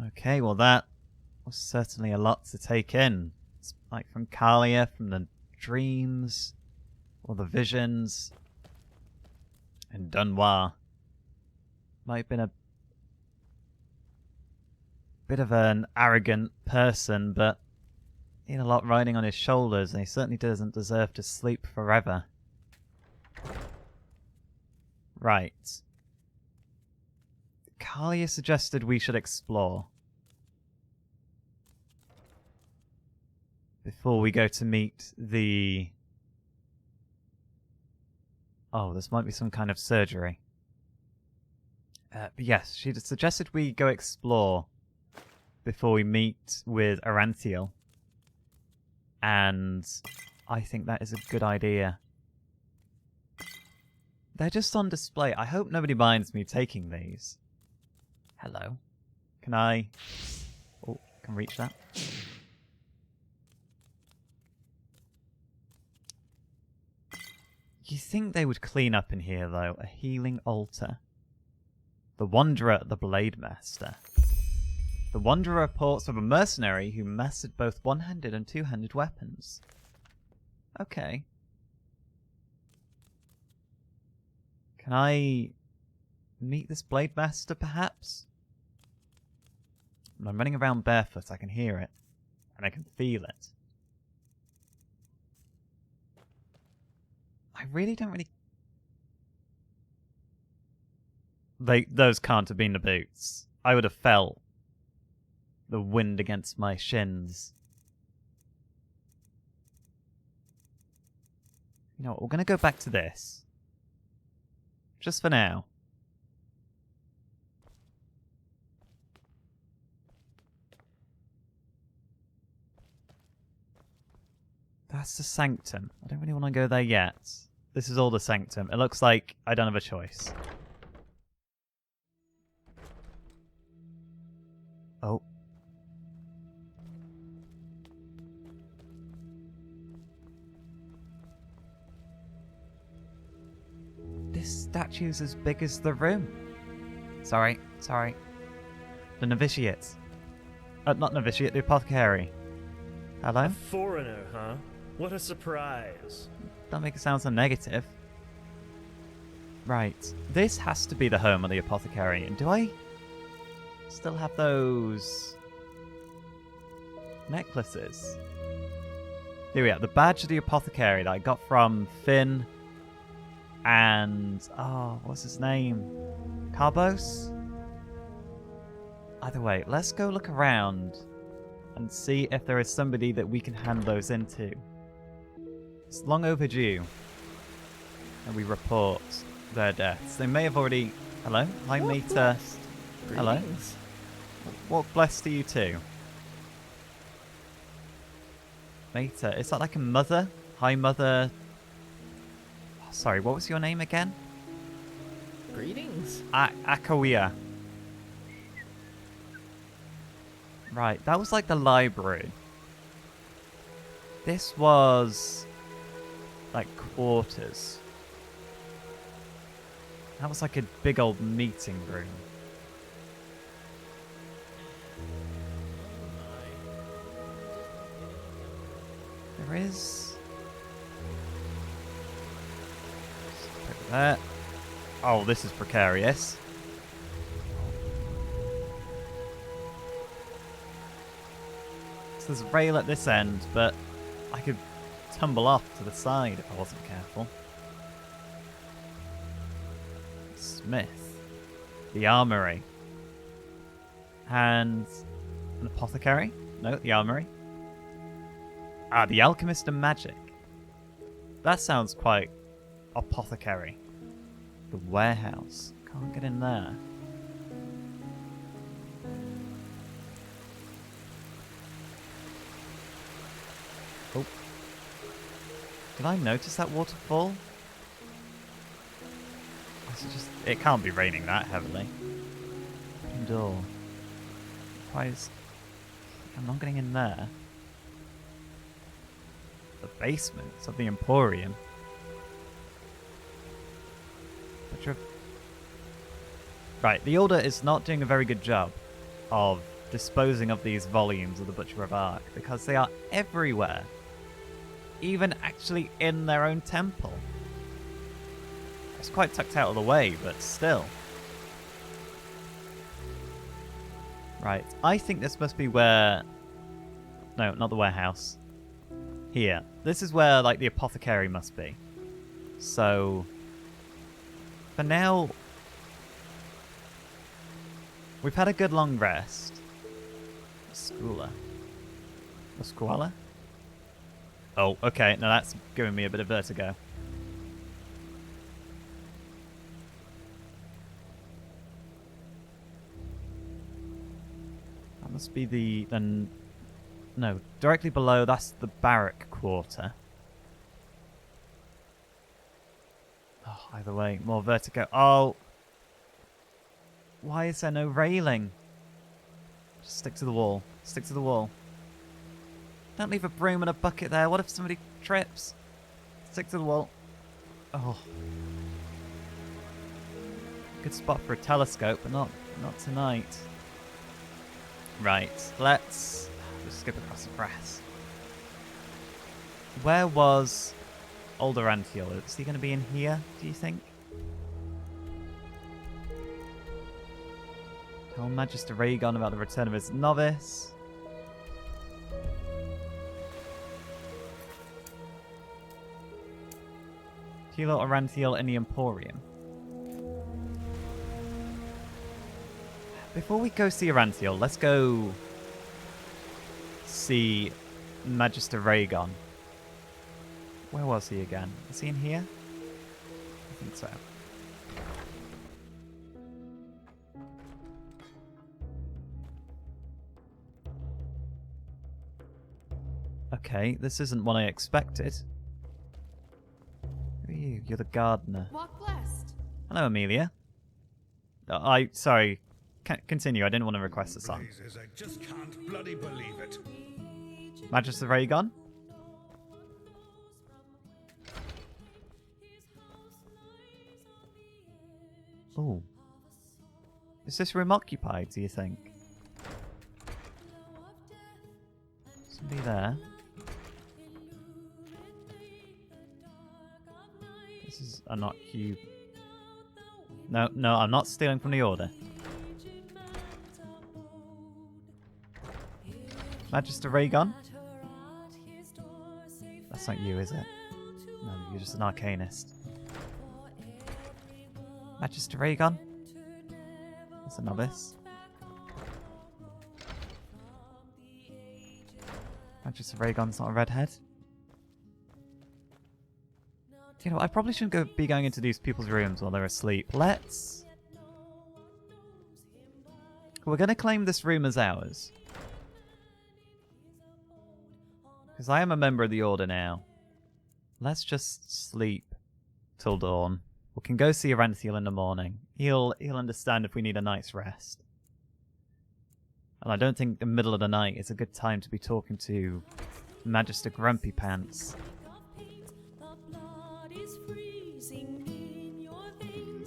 Okay, well that was certainly a lot to take in. It's like from Kalia, from the dreams, or the visions, and Dunwar. Might have been a bit of an arrogant person, but he had a lot riding on his shoulders, and he certainly doesn't deserve to sleep forever. Right. Kalia suggested we should explore before we go to meet the... Oh, this might be some kind of surgery. But yes, she suggested we go explore before we meet with Aranthiel. And I think that is a good idea. They're just on display. I hope nobody minds me taking these. Hello. Can I... Oh, can reach that. You think they would clean up in here, though? A healing altar. The Wanderer, the Blade Master. The Wanderer reports of a mercenary who mastered both one-handed and two-handed weapons. Okay. Can I meet this Blade Master, perhaps? When I'm running around barefoot, I can hear it. And I can feel it. I really don't really... Those can't have been the boots. I would have felt the wind against my shins. You know what, we're going to go back to this. Just for now. That's the sanctum. I don't really want to go there yet. This is all the sanctum. It looks like I don't have a choice. Oh. This statue's as big as the room. Sorry. The novitiate. Not novitiate, the apothecary. Hello? A foreigner, huh? What a surprise. Don't make it sound so negative. Right. This has to be the home of the apothecary. And do I still have those necklaces? Here we are. The badge of the apothecary that I got from Finn and... Oh, what's his name? Carbos? Either way, let's go look around and see if there is somebody that we can hand those into. It's long overdue. And we report their deaths. They may have already... Hello? Hi, Mita. Hello? What blessed to you too? Mita, is that like a mother? Hi, mother. Oh, sorry, what was your name again? Greetings. Akawia. Right, that was like the library. This was like quarters. That was like a big old meeting room. There is... Put that. Oh, this is precarious. So there's a rail at this end, but I could tumble off to the side if I wasn't careful. Smith. The armory. And an apothecary? No, the armory. Ah, the alchemist and magic. That sounds quite apothecary. The warehouse. Can't get in there. Oh. Did I notice that waterfall? It can't be raining that heavily. Open door. Why is... I'm not getting in there. The basement of the Emporium. Right, the Order is not doing a very good job of disposing of these volumes of the Butcher of Ark, because they are everywhere. Even actually in their own temple. It's quite tucked out of the way, but still. Right, I think this must be where... No, not the warehouse. Here. This is where, like, the apothecary must be. So... For now... We've had a good long rest. Schooler. A squalor? Oh, okay. Now that's giving me a bit of vertigo. That must be the... Then... No, directly below, that's the barrack quarter. Oh, either way, more vertigo. Oh! Why is there no railing? Just stick to the wall. Stick to the wall. Don't leave a broom and a bucket there. What if somebody trips? Stick to the wall. Oh. Good spot for a telescope, but not tonight. Right, let's just skip across the grass. Where was Old Arantiel? Is he going to be in here, do you think? Tell Magister Raygon about the return of his novice. Kilo Arantiel in the Emporium. Before we go see Arantiel, let's go see Magister Raygon. Where was he again? Is he in here? I think so. Okay, this isn't what I expected. Who are you? You're the gardener. Walk blessed. Hello, Amelia. Sorry. Continue. I didn't want to request a song. Blazes, I just can't bloody believe it. Magister Raygon? Oh. Is this room occupied, do you think? Somebody there. This is a not cube. No, I'm not stealing from the order. Magister Raygon? That's not you, is it? No, you're just an arcanist. Magister Raygon? That's a novice. Magister Raygon's not a redhead. You know, I probably shouldn't be going into these people's rooms while they're asleep. We're going to claim this room as ours. Because I am a member of the Order now. Let's just sleep till dawn. We can go see Arantiel in the morning. He'll understand if we need a night's rest. And I don't think the middle of the night is a good time to be talking to Magister Grumpy Pants.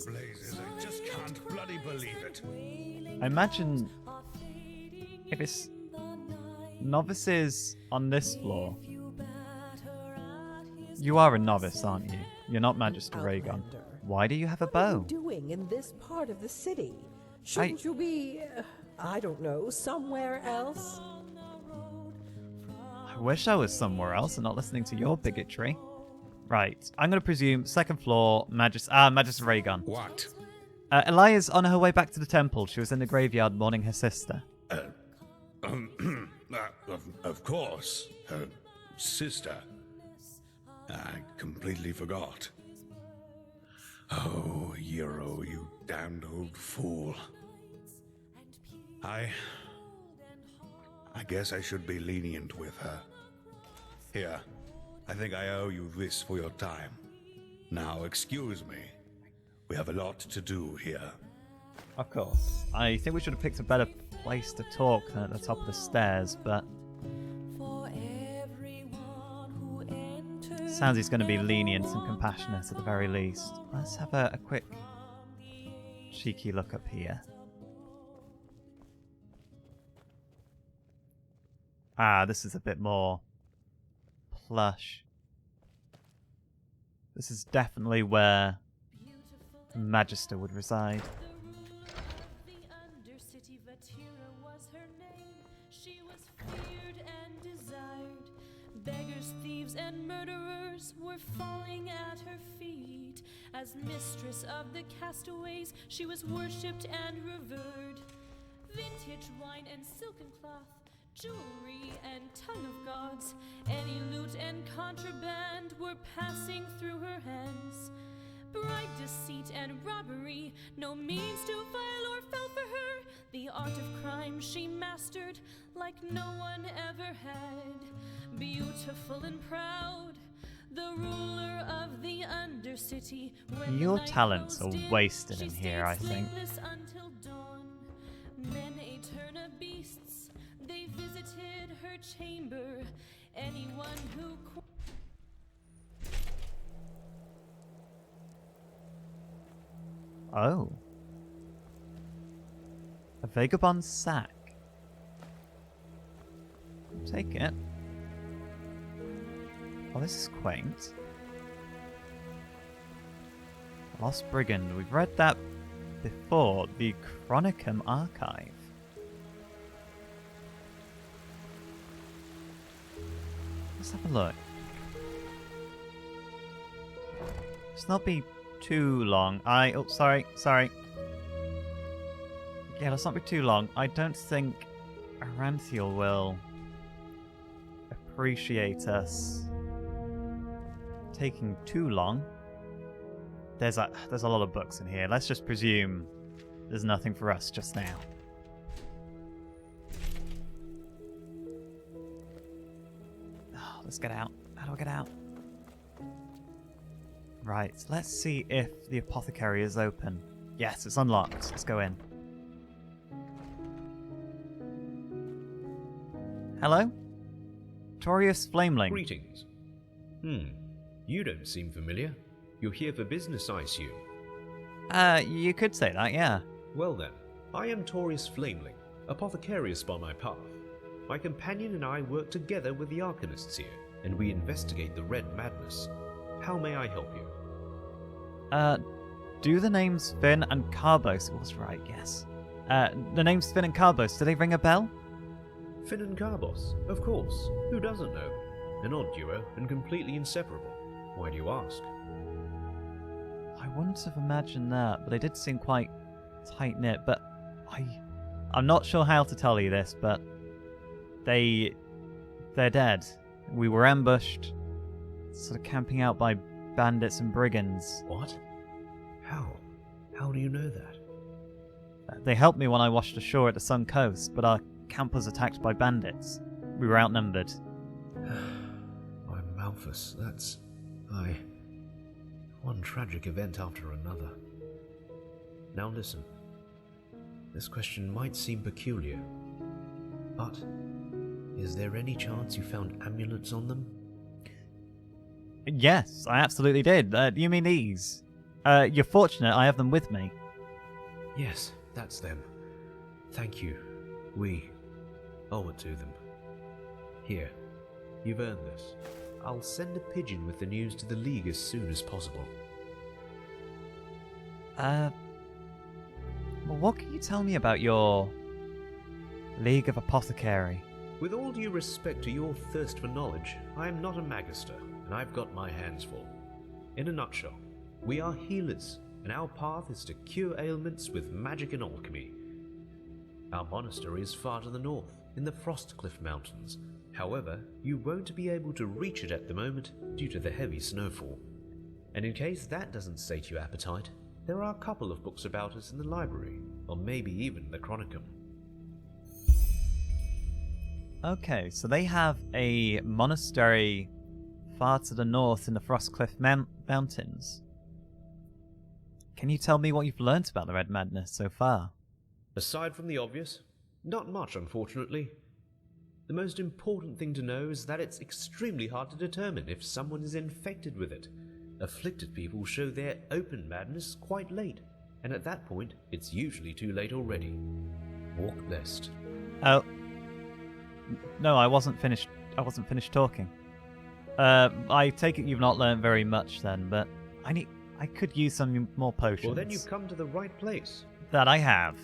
Blazes, I just can't bloody believe it. I imagine if it's novices on this floor. You are a novice, aren't you? You're not Magister Raygon. Why do you have a bow? What are you doing in this part of the city? Shouldn't you be, I don't know, somewhere else? I wish I was somewhere else and not listening to your bigotry. Right, I'm going to presume second floor, Magister Raygon. What? Elia's on her way back to the temple. She was in the graveyard mourning her sister. Of course. Her sister. I completely forgot. Oh, Euro, you damned old fool. I guess I should be lenient with her. Here, I think I owe you this for your time. Now, excuse me. We have a lot to do here. Of course. I think we should have picked a better place to talk than at the top of the stairs, but... Sounds he's going to be lenient and compassionate at the very least. Let's have a quick cheeky look up here. Ah, this is a bit more plush. This is definitely where the Magister would reside. Beggars, thieves, and murderers were falling at her feet. As mistress of the castaways, she was worshipped and revered. Vintage wine and silken cloth, jewelry and tongue of gods, any loot and contraband were passing through her hands. Bribe, deceit, and robbery, no means too vile or fell for her. The art of crime she mastered like no one ever had. Beautiful and proud, the ruler of the Undercity. Your talents are wasted in here, I think. Until dawn. Men Eterna beasts, they visited her chamber. Anyone who Oh. A vagabond sack. Take it. Oh, this is quaint. Lost Brigand. We've read that before. The Chronicum Archive. Let's have a look. Let's not be too long. Oh, sorry. Yeah, let's not be too long. I don't think Aranthiel will appreciate us taking too long. There's a lot of books in here. Let's just presume there's nothing for us just now. Oh, let's get out. How do I get out? Right, let's see if the apothecary is open. Yes, it's unlocked. Let's go in. Hello? Torius Flameling. Greetings. You don't seem familiar. You're here for business, I assume. You could say that, yeah. Well then, I am Torius Flameling, apothecarius by my path. My companion and I work together with the Arcanists here, and we investigate the Red Madness. How may I help you? Do the names Finn and Carbos... It was right, yes. The names Finn and Carbos, do they ring a bell? Finn and Carbos, of course. Who doesn't know? An odd duo and completely inseparable. Why do you ask? I wouldn't have imagined that, but they did seem quite tight-knit, but I'm not sure how to tell you this, but they're dead. We were ambushed, sort of camping out by bandits and brigands. What? How do you know that? They helped me when I washed ashore at the Sun Coast, but our camp was attacked by bandits. We were outnumbered. I'm Malthus. That's... One tragic event after another. Now listen. This question might seem peculiar, but is there any chance you found amulets on them? Yes, I absolutely did. You mean these? You're fortunate I have them with me. Yes, that's them. Thank you. We owe it to them. Here, you've earned this. I'll send a pigeon with the news to the League as soon as possible. Well, what can you tell me about your League of Apothecary? With all due respect to your thirst for knowledge, I am not a magister, and I've got my hands full. In a nutshell, we are healers, and our path is to cure ailments with magic and alchemy. Our monastery is far to the north, in the Frostcliff Mountains. However, you won't be able to reach it at the moment due to the heavy snowfall. And in case that doesn't sate your appetite, there are a couple of books about us in the library, or maybe even the Chronicum. Okay, so they have a monastery far to the north in the Frostcliff Mountains. Can you tell me what you've learnt about the Red Madness so far? Aside from the obvious, not much, unfortunately. The most important thing to know is that it's extremely hard to determine if someone is infected with it. Afflicted people show their open madness quite late, and at that point, it's usually too late already. Walk blessed. Oh. No, I wasn't finished talking. I take it you've not learned very much then, but I could use some more potions. Well, then you've come to the right place. That I have.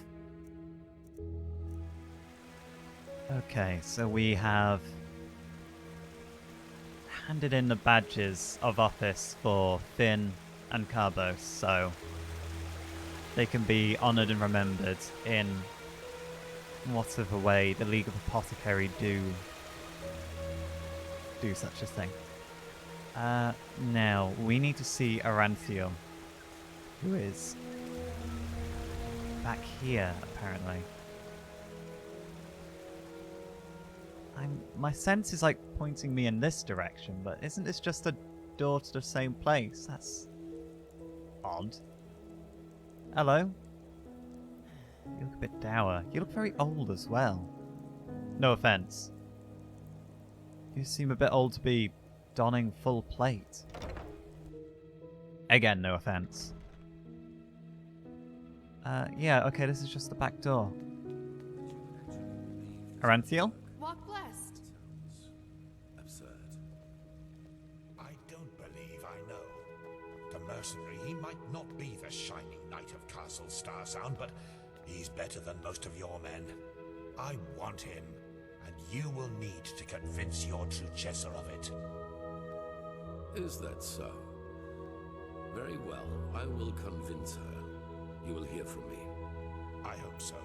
Okay, so we have handed in the badges of office for Finn and Carbos, so they can be honoured and remembered in whatever way the League of Apothecary do such a thing. Now, we need to see Aranthiel, who is back here, apparently. My sense is like pointing me in this direction, but isn't this just a door to the same place? That's odd. Hello? You look a bit dour. You look very old as well. No offense. You seem a bit old to be donning full plate. Again, no offense. Yeah, okay, this is just the back door. Aranthiel? Walk blessed. Absurd. I don't believe I know. The mercenary, he might not be the shining knight of Castle Starsound, but he's better than most of your men. I want him, and you will need to convince your successor of it. Is that so? Very well, I will convince her. You will hear from me. I hope so.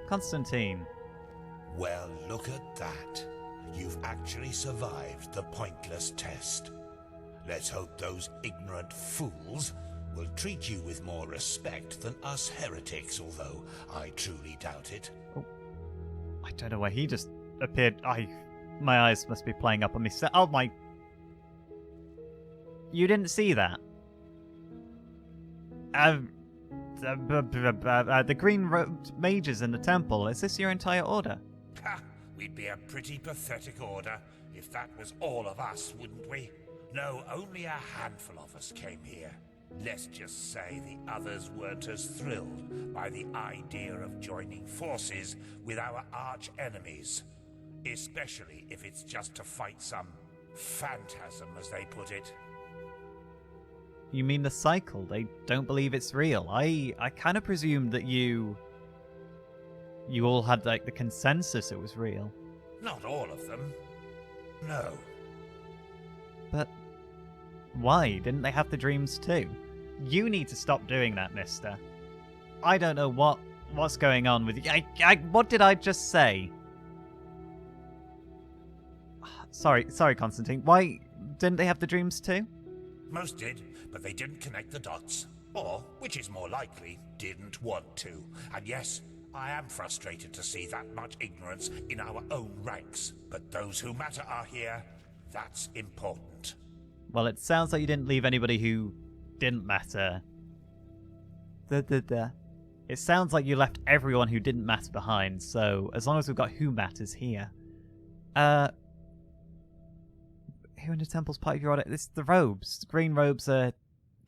Constantine. Well, look at that. You've actually survived the pointless test. Let's hope those ignorant fools will treat you with more respect than us heretics, although I truly doubt it. Oh, I don't know why he just appeared. My eyes must be playing up on me. Oh my... You didn't see that? The green-robed mages in the temple. Is this your entire order? Ha! We'd be a pretty pathetic order if that was all of us, wouldn't we? No, only a handful of us came here. Let's just say the others weren't as thrilled by the idea of joining forces with our arch-enemies. Especially if it's just to fight some phantasm, as they put it. You mean the cycle? They don't believe it's real. I kind of presumed that you all had like the consensus it was real. Not all of them. No. But why? Didn't they have the dreams too? You need to stop doing that, mister. I don't know what's going on with you. What did I just say? Sorry, Constantine. Why didn't they have the dreams too? Most did, but they didn't connect the dots. Or, which is more likely, didn't want to. And yes, I am frustrated to see that much ignorance in our own ranks. But those who matter are here. That's important. Well, it sounds like you didn't leave anybody who didn't matter. It sounds like you left everyone who didn't matter behind, so as long as we've got who matters here. Who in the temple's part of your order? It's the robes. The green robes are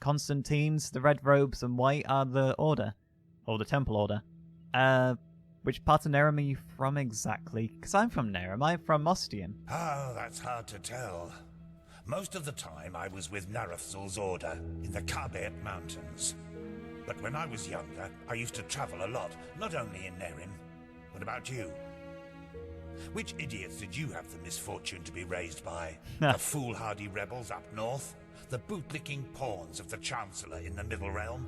Constantine's, the red robes and white are the order. Or the temple order. Which part of Nerem are you from exactly? Because I'm from Nerem. I'm from Ostian. Oh, that's hard to tell. Most of the time I was with Narathzul's order in the Kabet Mountains. But when I was younger, I used to travel a lot, not only in Nerem. What about you? Which idiots did you have the misfortune to be raised by? The foolhardy rebels up north? The bootlicking pawns of the Chancellor in the Middle Realm?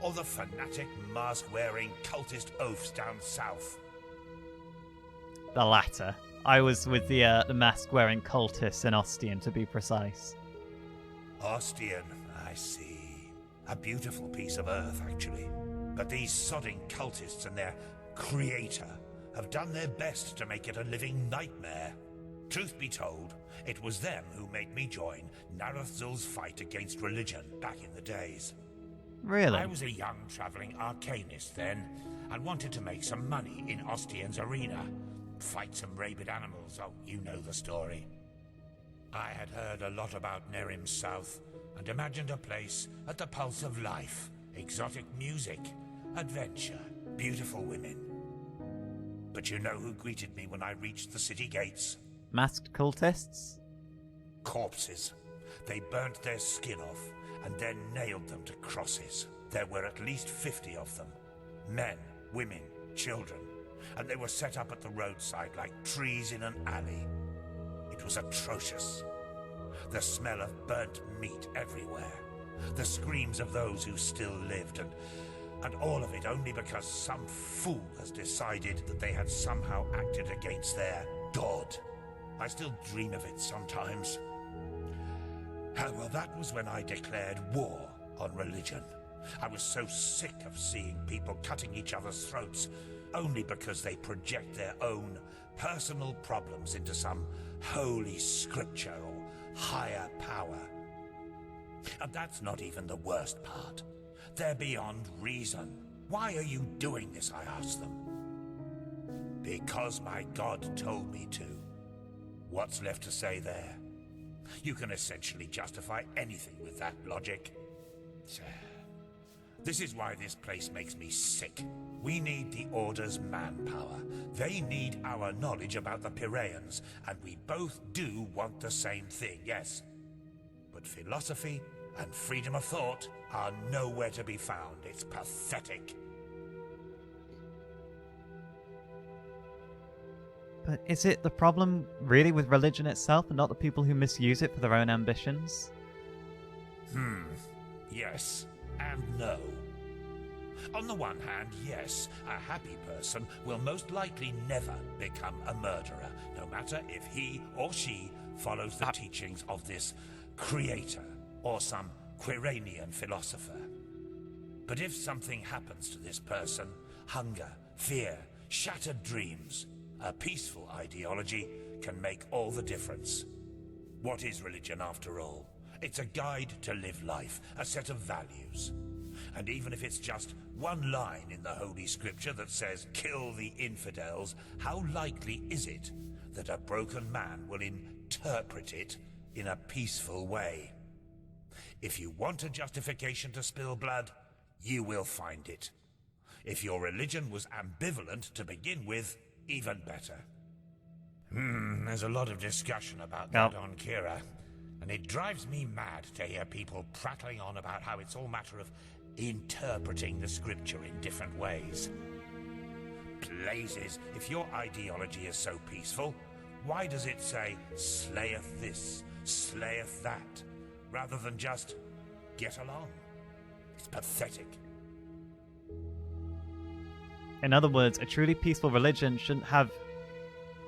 Or the fanatic, mask-wearing cultist oafs down south? The latter. I was with the mask-wearing cultists in Ostian, to be precise. Ostian, I see. A beautiful piece of earth, actually. But these sodding cultists and their creator have done their best to make it a living nightmare. Truth be told, it was them who made me join Narathzul's fight against religion back in the days. Really? I was a young traveling arcanist then, and wanted to make some money in Ostian's arena. Fight some rabid animals, oh, you know the story. I had heard a lot about Nerem South, and imagined a place at the pulse of life. Exotic music, adventure, beautiful women. But you know who greeted me when I reached the city gates? Masked cultists? Corpses. They burnt their skin off and then nailed them to crosses. There were at least 50 of them. Men, women, children. And they were set up at the roadside like trees in an alley. It was atrocious. The smell of burnt meat everywhere. The screams of those who still lived, and all of it only because some fool has decided that they had somehow acted against their god. I still dream of it sometimes. Well, that was when I declared war on religion. I was so sick of seeing people cutting each other's throats only because they project their own personal problems into some holy scripture or higher power. And that's not even the worst part. They're beyond reason. Why are you doing this, I ask them. Because my God told me to. What's left to say there? You can essentially justify anything with that logic. This is why this place makes me sick. We need the Order's manpower. They need our knowledge about the Piraeans, and we both do want the same thing, yes. But philosophy and freedom of thought are nowhere to be found. It's pathetic. But is it the problem really with religion itself and not the people who misuse it for their own ambitions? Yes and no. On the one hand, yes, a happy person will most likely never become a murderer, no matter if he or she follows the teachings of this creator or some Quiranian philosopher. But if something happens to this person, hunger, fear, shattered dreams, a peaceful ideology can make all the difference. What is religion after all? It's a guide to live life, a set of values. And even if it's just one line in the Holy Scripture that says, "Kill the infidels," how likely is it that a broken man will interpret it in a peaceful way? If you want a justification to spill blood, you will find it. If your religion was ambivalent to begin with, even better. There's a lot of discussion about that on Kira. And it drives me mad to hear people prattling on about how it's all a matter of interpreting the scripture in different ways. Blazes, if your ideology is so peaceful, why does it say, "slayeth this, slayeth that," rather than just, "get along"? It's pathetic. In other words, a truly peaceful religion shouldn't have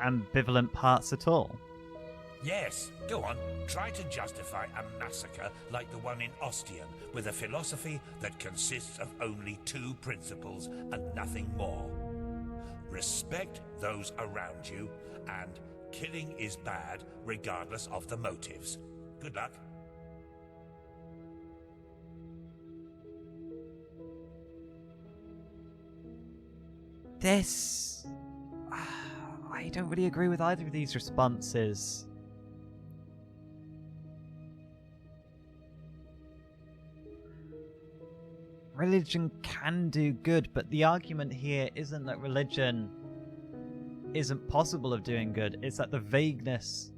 ambivalent parts at all. Yes, go on. Try to justify a massacre like the one in Ostian with a philosophy that consists of only two principles and nothing more. Respect those around you, and killing is bad regardless of the motives. Good luck. I don't really agree with either of these responses. Religion can do good, but the argument here isn't that religion isn't possible of doing good. It's that the vagueness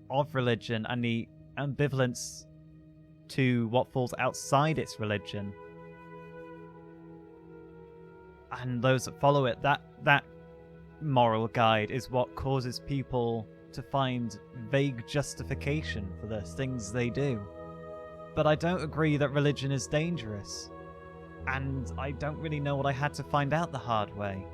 of religion and the ambivalence to what falls outside its religion and those that follow it, that moral guide is what causes people to find vague justification for the things they do. But I don't agree that religion is dangerous. And I don't really know what I had to find out the hard way.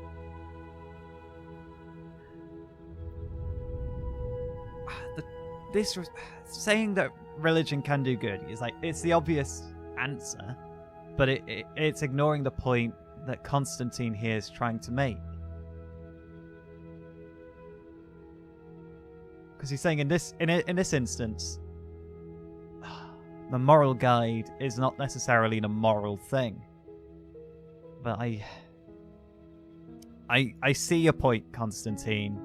Saying that religion can do good is like, it's the obvious answer, but it's ignoring the point that Constantine here is trying to make. Because he's saying in this instance, the moral guide is not necessarily an immoral thing. But I see your point, Constantine.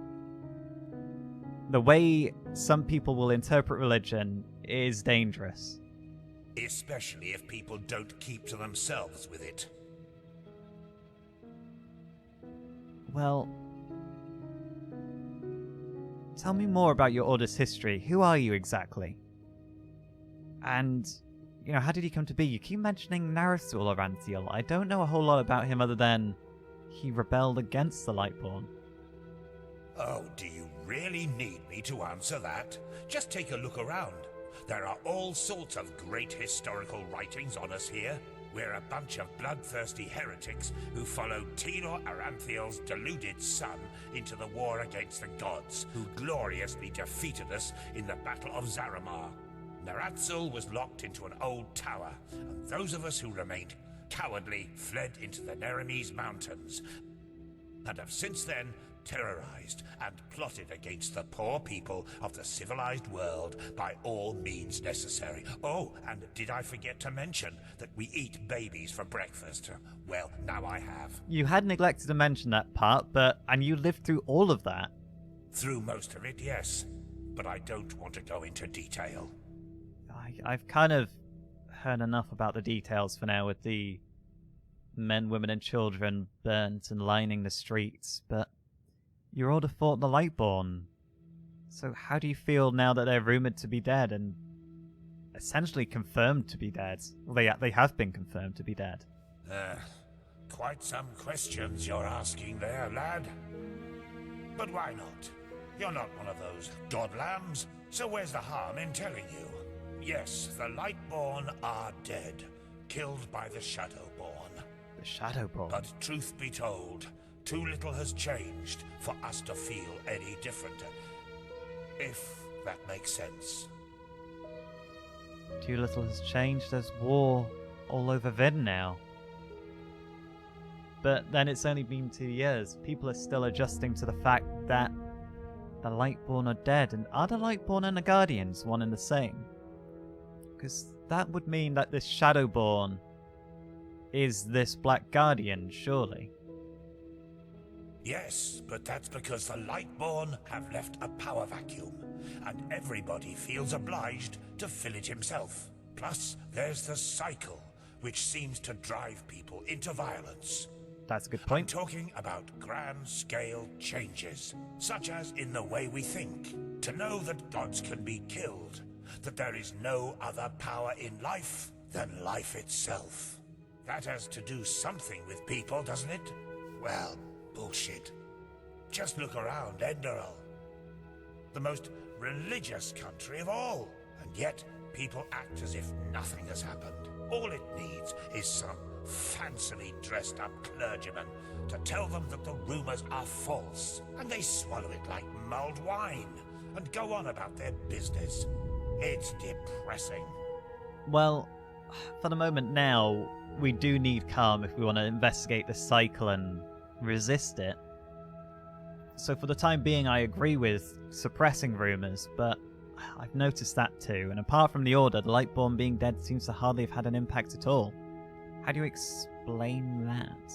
The way some people will interpret religion is dangerous. Especially if people don't keep to themselves with it. Well, tell me more about your Order's history. Who are you exactly? And, you know, how did he come to be? You keep mentioning Narithul Aranthiel. I don't know a whole lot about him other than he rebelled against the Lightborn. Oh, do you really need me to answer that? Just take a look around. There are all sorts of great historical writings on us here. We're a bunch of bloodthirsty heretics who followed Tenor Aranthiel's deluded son into the war against the gods, who gloriously defeated us in the Battle of Zaramar. Narithul was locked into an old tower, and those of us who remained cowardly fled into the Neremese mountains, and have since then terrorized and plotted against the poor people of the civilized world by all means necessary. Oh, and did I forget to mention that we eat babies for breakfast? Well, now I have. You had neglected to mention that part, and you lived through all of that. Through most of it, yes, but I don't want to go into detail. I've kind of heard enough about the details for now, with the men, women, and children burnt and lining the streets, but your Order fought the Lightborn. So how do you feel now that they're rumored to be dead and essentially confirmed to be dead? Well, they have been confirmed to be dead. Quite some questions you're asking there, lad. But why not? You're not one of those god lambs, so where's the harm in telling you? Yes, the Lightborn are dead, killed by the Shadowborn. The Shadowborn? But truth be told, too little has changed for us to feel any different. If that makes sense. Too little has changed. There's war all over Vid now. But then it's only been 2 years. People are still adjusting to the fact that the Lightborn are dead. And are the Lightborn and the Guardians one and the same? Because that would mean that this Shadowborn is this Black Guardian, surely. Yes, but that's because the Lightborn have left a power vacuum, and everybody feels obliged to fill it himself. Plus, there's the cycle, which seems to drive people into violence. That's a good I'm point. talking about grand-scale changes, such as in the way we think. To know that gods can be killed, that there is no other power in life than life itself. That has to do something with people, doesn't it? Well, bullshit. Just look around Enderal. The most religious country of all. And yet, people act as if nothing has happened. All it needs is some fancily dressed up clergyman to tell them that the rumors are false. And they swallow it like mulled wine and go on about their business. It's depressing. Well, for the moment now, we do need calm if we want to investigate the cycle and resist it. So for the time being, I agree with suppressing rumours, but I've noticed that too, and apart from the Order, the Lightborn being dead seems to hardly have had an impact at all. How do you explain that?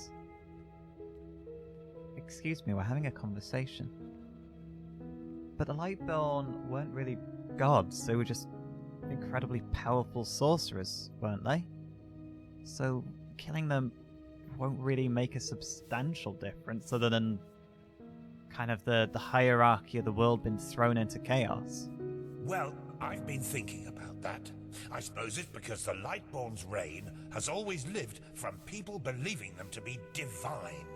Excuse me, we're having a conversation. But the Lightborn weren't really gods, they were just incredibly powerful sorcerers, weren't they? So killing them won't really make a substantial difference other than kind of the hierarchy of the world being thrown into chaos. Well, I've been thinking about that. I suppose it's because the Lightborn's reign has always lived from people believing them to be divine,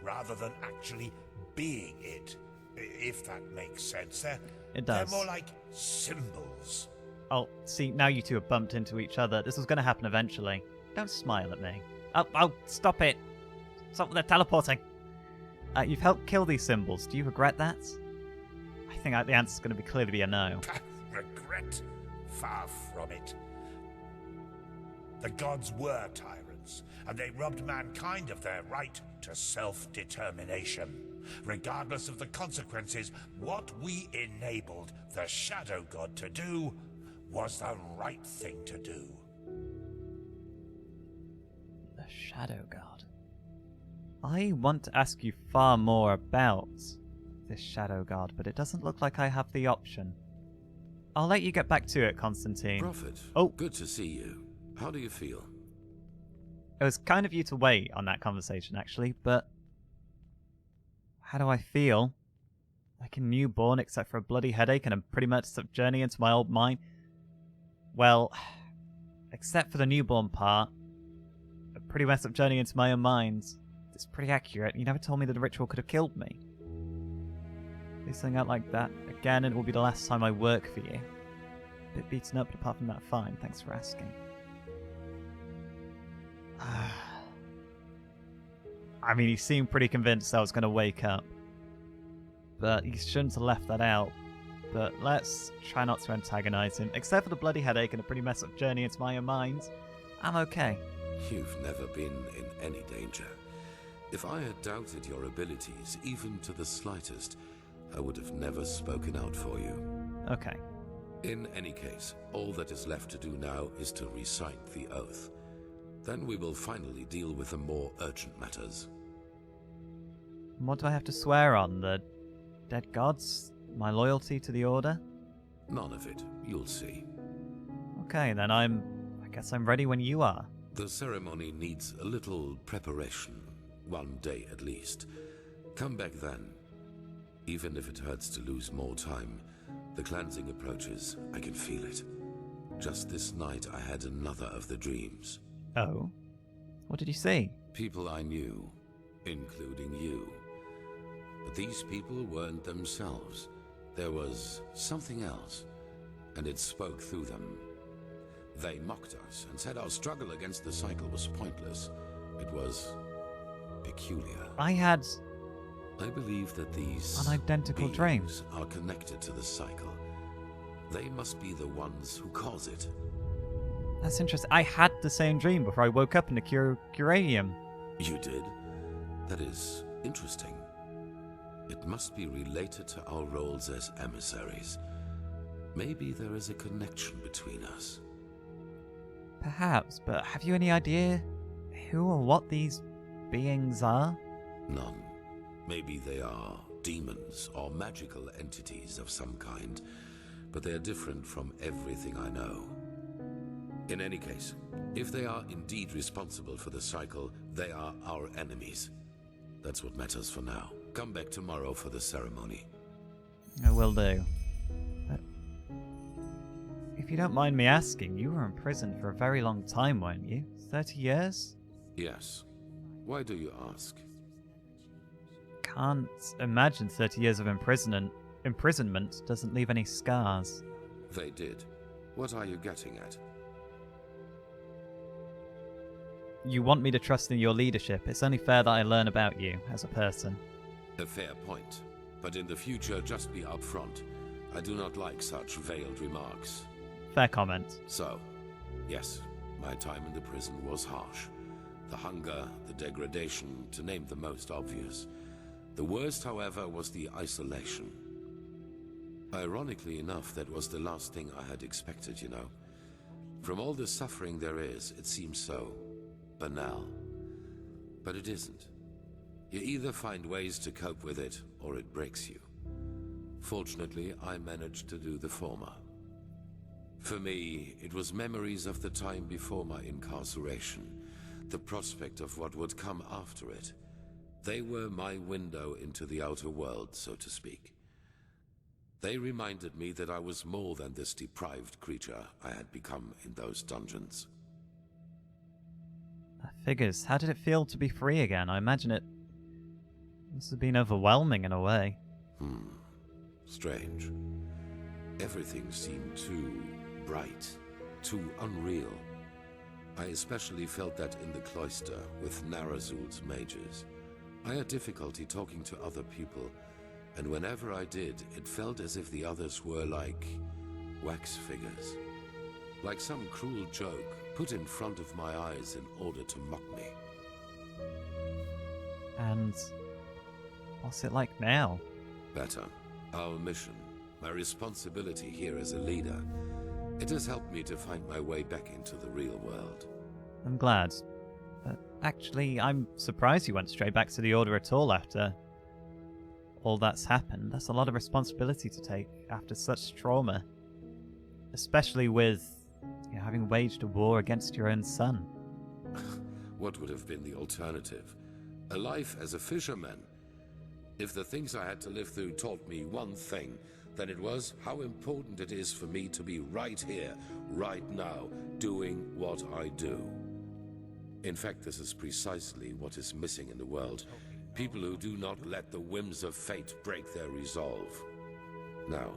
rather than actually being it. If that makes sense. It does. They're more like symbols. Oh, see, now you two have bumped into each other. This was going to happen eventually. Don't smile at me. Oh, stop it. Stop, they're teleporting. You've helped kill these symbols. Do you regret that? I think the answer's going to clearly be a no. Regret? Far from it. The gods were tyrants, and they robbed mankind of their right to self-determination. Regardless of the consequences, what we enabled the Shadow God to do was the right thing to do. The Shadow God. I want to ask you far more about this Shadow God, but it doesn't look like I have the option. I'll let you get back to it, Constantine. Prophet, Oh. Good to see you. How do you feel? It was kind of you to wait on that conversation, actually, but how do I feel? Like a newborn, except for a bloody headache and a pretty messed up journey into my old mind. Well, except for the newborn part, a pretty messed up journey into my own mind. It's pretty accurate. You never told me that the ritual could have killed me. Do something out like that again, and it will be the last time I work for you. A bit beaten up, but apart from that, fine. Thanks for asking. I mean, he seemed pretty convinced I was going to wake up. But he shouldn't have left that out. But let's try not to antagonize him. Except for the bloody headache and a pretty messed up journey into my own mind, I'm okay. You've never been in any danger. If I had doubted your abilities, even to the slightest, I would have never spoken out for you. Okay. In any case, all that is left to do now is to recite the oath. Then we will finally deal with the more urgent matters. What do I have to swear on? The dead gods? My loyalty to the Order? None of it. You'll see. Okay, then I guess I'm ready when you are. The ceremony needs a little preparation. 1 day at least. Come back then. Even if it hurts to lose more time, the cleansing approaches. I can feel it. Just this night I had another of the dreams. Oh? What did you see? People I knew, including you. But these people weren't themselves. There was something else, and it spoke through them. They mocked us and said our struggle against the cycle was pointless. It was peculiar. I believe that these an identical dream. Are connected to the cycle. They must be the ones who cause it. That's interesting. I had the same dream before I woke up in the Curadium. You did? That is interesting. It must be related to our roles as emissaries. Maybe there is a connection between us. Perhaps, but have you any idea who or what these beings are? None. Maybe they are demons or magical entities of some kind, but they are different from everything I know. In any case, if they are indeed responsible for the cycle, they are our enemies. That's what matters for now. Come back tomorrow for the ceremony. I will do. But if you don't mind me asking, you were in prison for a very long time, weren't you? 30 years? Yes. Why do you ask? Can't imagine 30 years of imprisonment doesn't leave any scars. They did. What are you getting at? You want me to trust in your leadership. It's only fair that I learn about you as a person. A fair point. But in the future, just be upfront. I do not like such veiled remarks. Fair comment. So, yes, my time in the prison was harsh. The hunger, the degradation, to name the most obvious. The worst, however, was the isolation. Ironically enough, that was the last thing I had expected, you know. From all the suffering there is, it seems so banal. But it isn't. You either find ways to cope with it, or it breaks you. Fortunately, I managed to do the former. For me, it was memories of the time before my incarceration, the prospect of what would come after it. They were my window into the outer world, so to speak. They reminded me that I was more than this deprived creature I had become in those dungeons. That figures. How did it feel to be free again? I imagine it must have been overwhelming in a way. Strange. Everything seemed too bright, too unreal. I especially felt that in the cloister with Narazul's mages. I had difficulty talking to other people, and whenever I did, it felt as if the others were like wax figures. Like some cruel joke put in front of my eyes in order to mock me. And what's it like now? Better. Our mission, my responsibility here as a leader, it has helped me to find my way back into the real world. I'm glad. But actually, I'm surprised you went straight back to the Order at all after all that's happened. That's a lot of responsibility to take after such trauma. Especially with having waged a war against your own son. What would have been the alternative? A life as a fisherman? If the things I had to live through taught me one thing, then it was how important it is for me to be right here, right now, doing what I do. In fact, this is precisely what is missing in the world. People who do not let the whims of fate break their resolve. Now,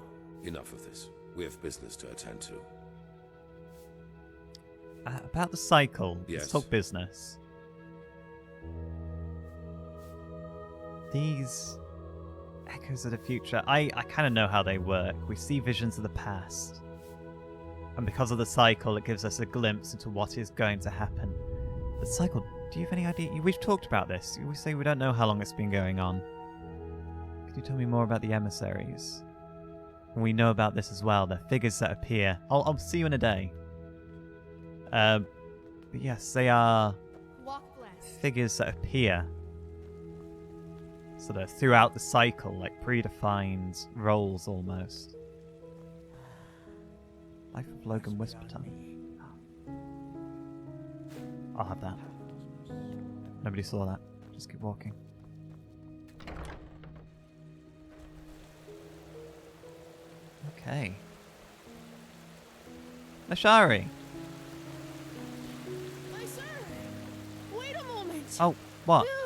enough of this. We have business to attend to. About the cycle, Yes. let's talk business. These echoes of the future, I kind of know how they work. We see visions of the past. And because of the cycle, it gives us a glimpse into what is going to happen. The cycle, do you have any idea? We've talked about this. We say we don't know how long it's been going on. Could you tell me more about the emissaries? And we know about this as well. They're figures that appear. I'll see you in a day. But yes, they are figures that appear. So they're throughout the cycle, like predefined roles almost. Life of Logan Whispertongue. I'll have that. Nobody saw that. Just keep walking. Okay. Lashari. My sir! Wait a moment! Oh, what? Phew.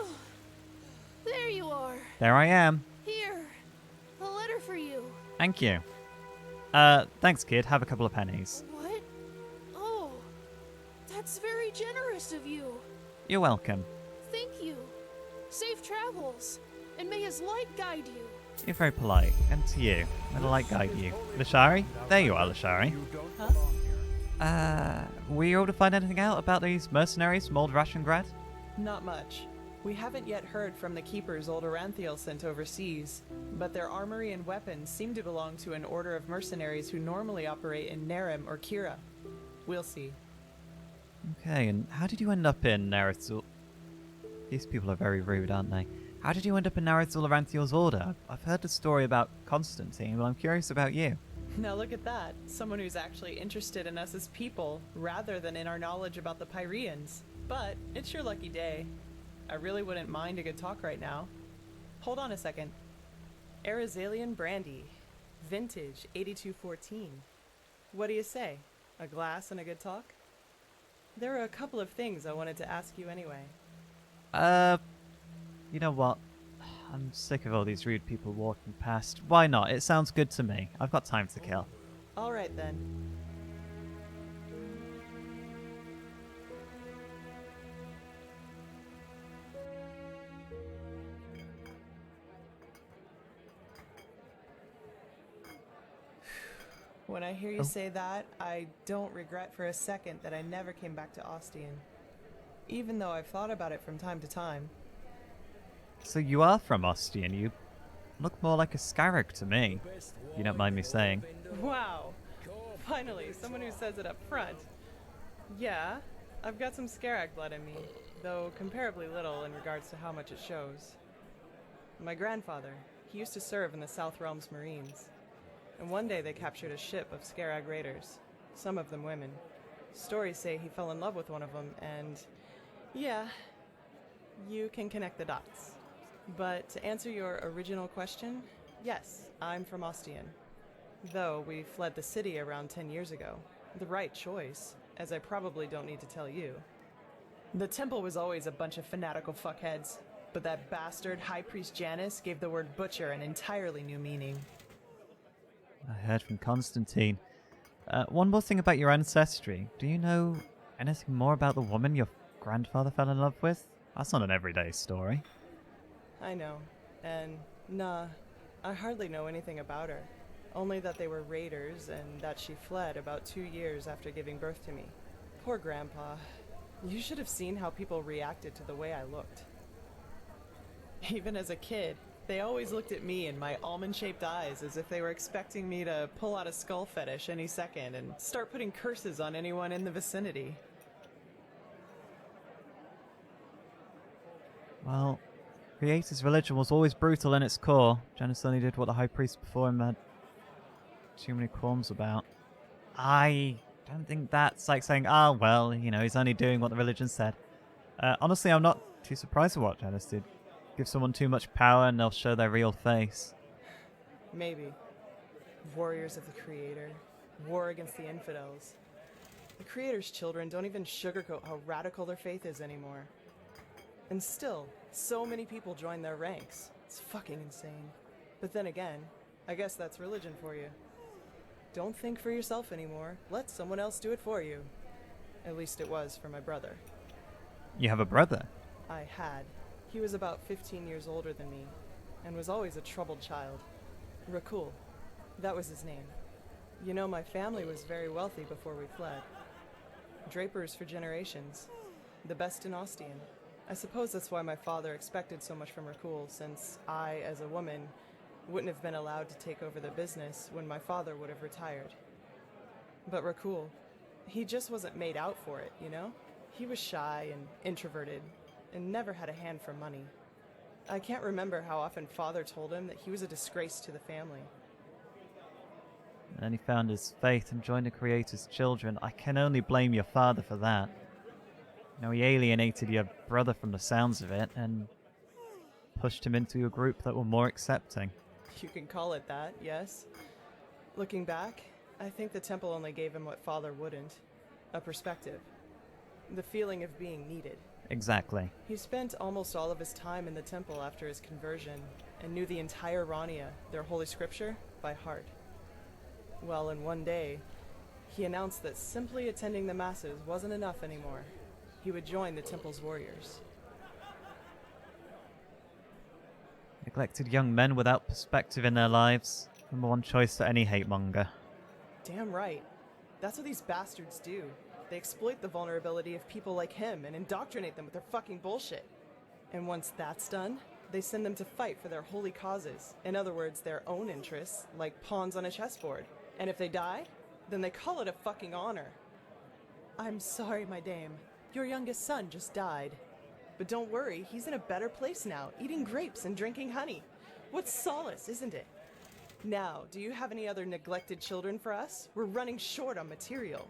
There you are. There I am. Here. A letter for you. Thank you. Thanks, kid. Have a couple of pennies. What? Oh. That's very generous of you. You're welcome. Thank you. Safe travels. And may his light guide you. You're very polite. And to you. May the light guide you. Lashari? There you are, Lashari. Were you able to find anything out about these mercenaries from Old Rashengrad? Not much. We haven't yet heard from the keepers old Aranthiel sent overseas, but their armory and weapons seem to belong to an order of mercenaries who normally operate in Nerem or Kira. We'll see. Okay, and how did you end up in Narithul? These people are very rude, aren't they? How did you end up in Narithul Aranthiel's order? I've heard the story about Constantine, but I'm curious about you. Now look at that. Someone who's actually interested in us as people, rather than in our knowledge about the Pyreans. But it's your lucky day. I really wouldn't mind a good talk right now. Hold on a second. Arizalian Brandy. Vintage 8214. What do you say? A glass and a good talk? There are a couple of things I wanted to ask you anyway. You know what? I'm sick of all these rude people walking past. Why not? It sounds good to me. I've got time to kill. Alright then. When I hear you say that, I don't regret for a second that I never came back to Ostian. Even though I've thought about it from time to time. So you are from Ostian. You look more like a Scarab to me. If you don't mind me saying. Wow! Finally, someone who says it up front. Yeah, I've got some Scarab blood in me, though comparably little in regards to how much it shows. My grandfather, he used to serve in the South Realms Marines. And one day they captured a ship of Scarab raiders, some of them women. Stories say he fell in love with one of them, and yeah, you can connect the dots. But to answer your original question, yes, I'm from Ostian. Though we fled the city around 10 years ago. The right choice, as I probably don't need to tell you. The temple was always a bunch of fanatical fuckheads, but that bastard High Priest Janus gave the word butcher an entirely new meaning. I heard from Constantine. One more thing about your ancestry. Do you know anything more about the woman your grandfather fell in love with? That's not an everyday story. I know, and nah, I hardly know anything about her. Only that they were raiders and that she fled about 2 years after giving birth to me. Poor Grandpa. You should have seen how people reacted to the way I looked. Even as a kid, they always looked at me and my almond-shaped eyes as if they were expecting me to pull out a skull fetish any second and start putting curses on anyone in the vicinity. Well, Creator's religion was always brutal in its core. Janus only did what the High Priest before him had too many qualms about. I don't think that's like saying, well, you know, he's only doing what the religion said. Honestly, I'm not too surprised at what Janus did, Give someone too much power and they'll show their real face. Maybe. Warriors of the Creator. War against the infidels. The Creator's children don't even sugarcoat how radical their faith is anymore. And still, so many people join their ranks. It's fucking insane. But then again, I guess that's religion for you. Don't think for yourself anymore. Let someone else do it for you. At least it was for my brother. You have a brother? I had. He was about 15 years older than me, and was always a troubled child. Rakul. That was his name. You know, my family was very wealthy before we fled. Drapers for generations. The best in Ostian. I suppose that's why my father expected so much from Rakul, since I, as a woman, wouldn't have been allowed to take over the business when my father would have retired. But Rakul, he just wasn't made out for it, you know? He was shy and introverted, and never had a hand for money. I can't remember how often father told him that he was a disgrace to the family. And then he found his faith and joined the Creator's children. I can only blame your father for that. You know, he alienated your brother from the sounds of it, and pushed him into a group that were more accepting. You can call it that, yes. Looking back, I think the temple only gave him what father wouldn't. A perspective. The feeling of being needed. Exactly. He spent almost all of his time in the temple after his conversion, and knew the entire Rania, their holy scripture, by heart. Well, in one day, he announced that simply attending the masses wasn't enough anymore. He would join the temple's warriors. Neglected young men without perspective in their lives. Number one choice for any hate monger. Damn right. That's what these bastards do. They exploit the vulnerability of people like him and indoctrinate them with their fucking bullshit. And once that's done, they send them to fight for their holy causes. In other words, their own interests, like pawns on a chessboard. And if they die, then they call it a fucking honor. I'm sorry, my dame. Your youngest son just died. But don't worry, he's in a better place now, eating grapes and drinking honey. What solace, isn't it? Now, do you have any other neglected children for us? We're running short on material.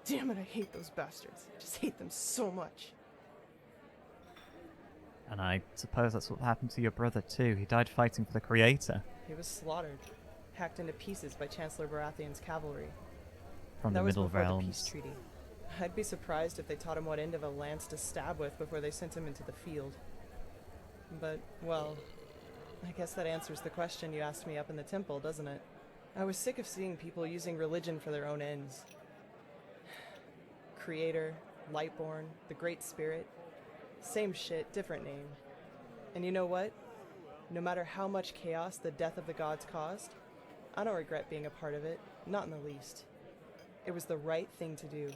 Damn it, I hate those bastards. I just hate them so much. And I suppose that's what happened to your brother too. He died fighting for the Creator. He was slaughtered, hacked into pieces by Chancellor Baratheon's cavalry. From the Middle That was before the Realms. peace treaty. I'd be surprised if they taught him what end of a lance to stab with before they sent him into the field. But, well, I guess that answers the question you asked me up in the temple, doesn't it? I was sick of seeing people using religion for their own ends. Creator, Lightborn, the Great Spirit. Same shit, different name. And you know what? No matter how much chaos the death of the gods caused, I don't regret being a part of it, not in the least. It was the right thing to do.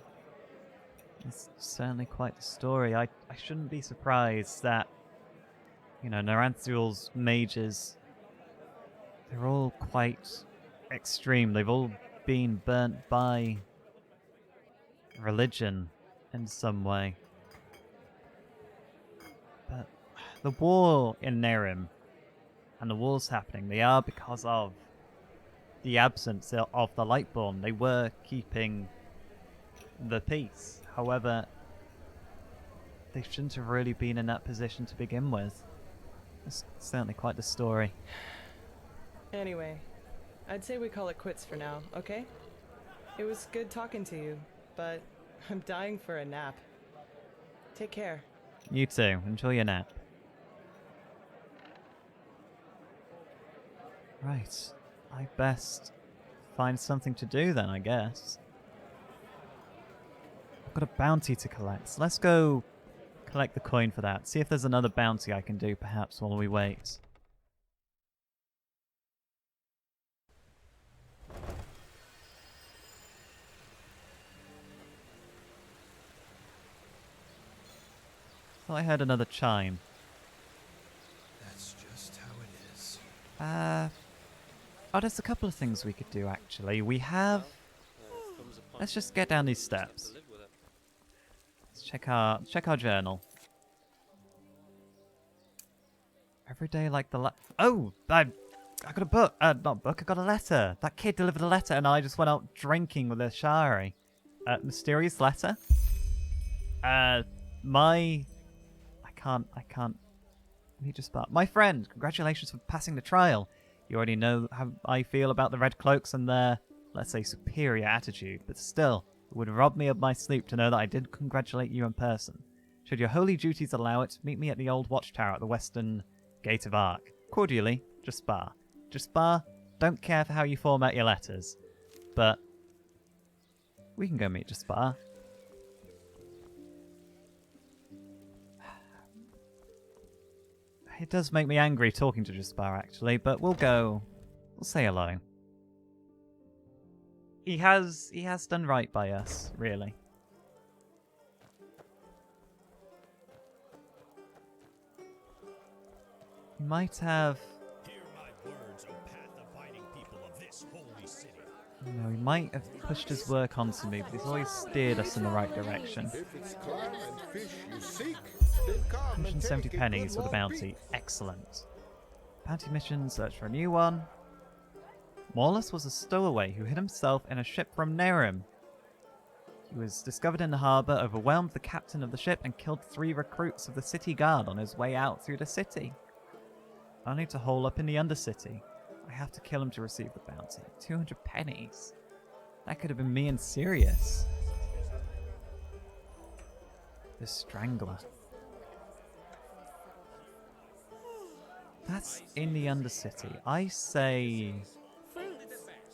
It's certainly quite the story. I shouldn't be surprised that, you know, Naranthiel's mages, they're all quite extreme. They've all been burnt by religion in some way. But the war in Nerim and the wars happening, they are because of the absence of the Lightborn. They were keeping the peace. However, they shouldn't have really been in that position to begin with. It's certainly quite the story. Anyway, I'd say we call it quits for now, okay? It was good talking to you, but I'm dying for a nap. Take care. You too. Enjoy your nap. Right. I best find something to do then, I guess. I've got a bounty to collect. So let's go collect the coin for that. See if there's another bounty I can do, perhaps, while we wait. Thought I heard another chime. That's just how it is. Oh, there's a couple of things we could do, actually. We have... Let's just get down these steps. Let's check our journal. Every day like the Oh! I got a book! Not a book, I got a letter! That kid delivered a letter and I just went out drinking with a Shari. Mysterious letter? I can't meet Jaspar. My friend, congratulations for passing the trial. You already know how I feel about the Red Cloaks and their, let's say, superior attitude, but still, it would rob me of my sleep to know that I did congratulate you in person. Should your holy duties allow it, meet me at the old watchtower at the western gate of Ark. Cordially, Jaspar. Jaspar, don't care for how you format your letters, but we can go meet Jaspar. It does make me angry talking to Jaspar, actually, but we'll say hello. He has done right by us, really. He might have... Hear my words, O path-abiding people of this holy city. No, he might have pushed his work onto me, but he's always steered us in the right direction. If it's clam and fish you seek, then come and 170 take it, pennies good for the Lord bounty. Beast. Excellent. Bounty mission, search for a new one. Morlus was a stowaway who hid himself in a ship from Nerim. He was discovered in the harbour, overwhelmed the captain of the ship, and killed 3 recruits of the city guard on his way out through the city. Only to hole up in the Undercity. I have to kill him to receive the bounty. 200 pennies. That could have been me and Sirius. The Strangler. That's in the Undercity. I say... Fruits,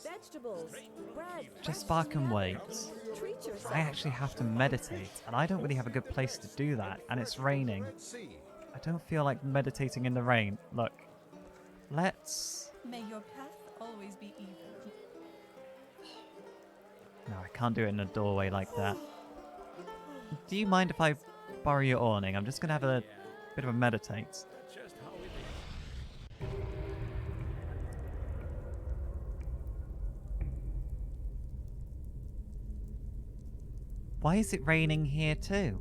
vegetables, bread. Jaspar can wait. Treat yourself. I actually have to meditate, and I don't really have a good place to do that, and it's raining. Let's see. I don't feel like meditating in the rain. Look, let's... May your path always be even. No, I can't do it in a doorway like that. Do you mind if I borrow your awning? I'm just going to have a bit of a meditate. That's just how it is. Why is it raining here too?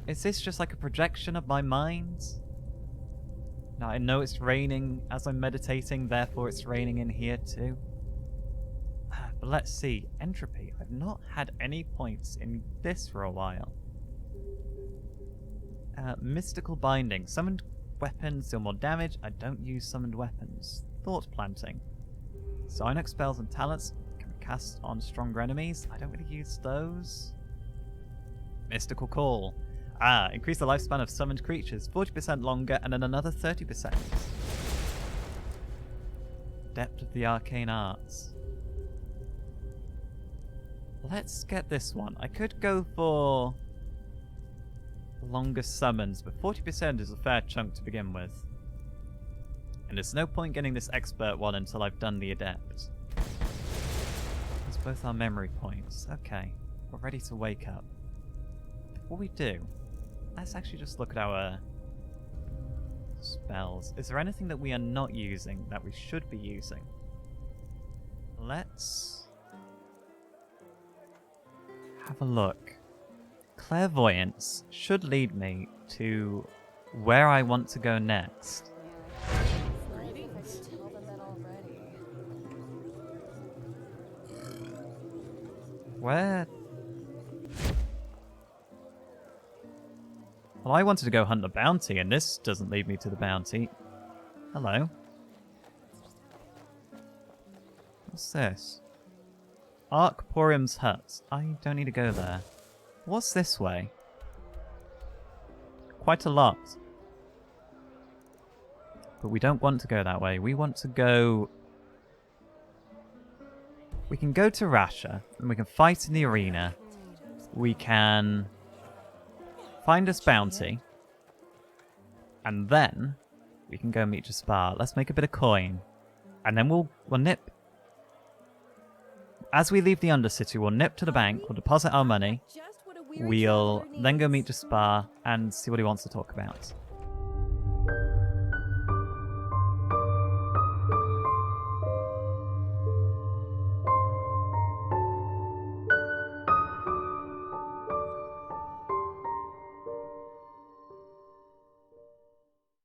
Is this just like a projection of my mind? Now I know it's raining as I'm meditating, therefore it's raining in here too. But let's see. Entropy. I've not had any points in this for a while. Mystical binding. Summoned weapons deal more damage. I don't use summoned weapons. Thought planting. Zynox spells and talents can be cast on stronger enemies. I don't really use those. Mystical call. Increase the lifespan of summoned creatures 40% longer and then another 30%. Depth of the arcane arts. Let's get this one. I could go for longer summons, but 40% is a fair chunk to begin with. And there's no point getting this expert one until I've done the adept. It's both our memory points. Okay, we're ready to wake up. Before we do, let's actually just look at our spells. Is there anything that we are not using that we should be using? Let's have a look. Clairvoyance should lead me to where I want to go next. Where? Well, I wanted to go hunt the bounty, and this doesn't lead me to the bounty. Hello. What's this? Arcporium's hut. I don't need to go there. What's this way? Quite a lot. But we don't want to go that way. We want to go... We can go to Rasha, and we can fight in the arena. We can find us bounty. And then we can go meet Jaspar. Let's make a bit of coin. And then we'll nip. As we leave the Undercity, we'll nip to the bank, we'll deposit our money. We'll then go meet Jaspar and see what he wants to talk about.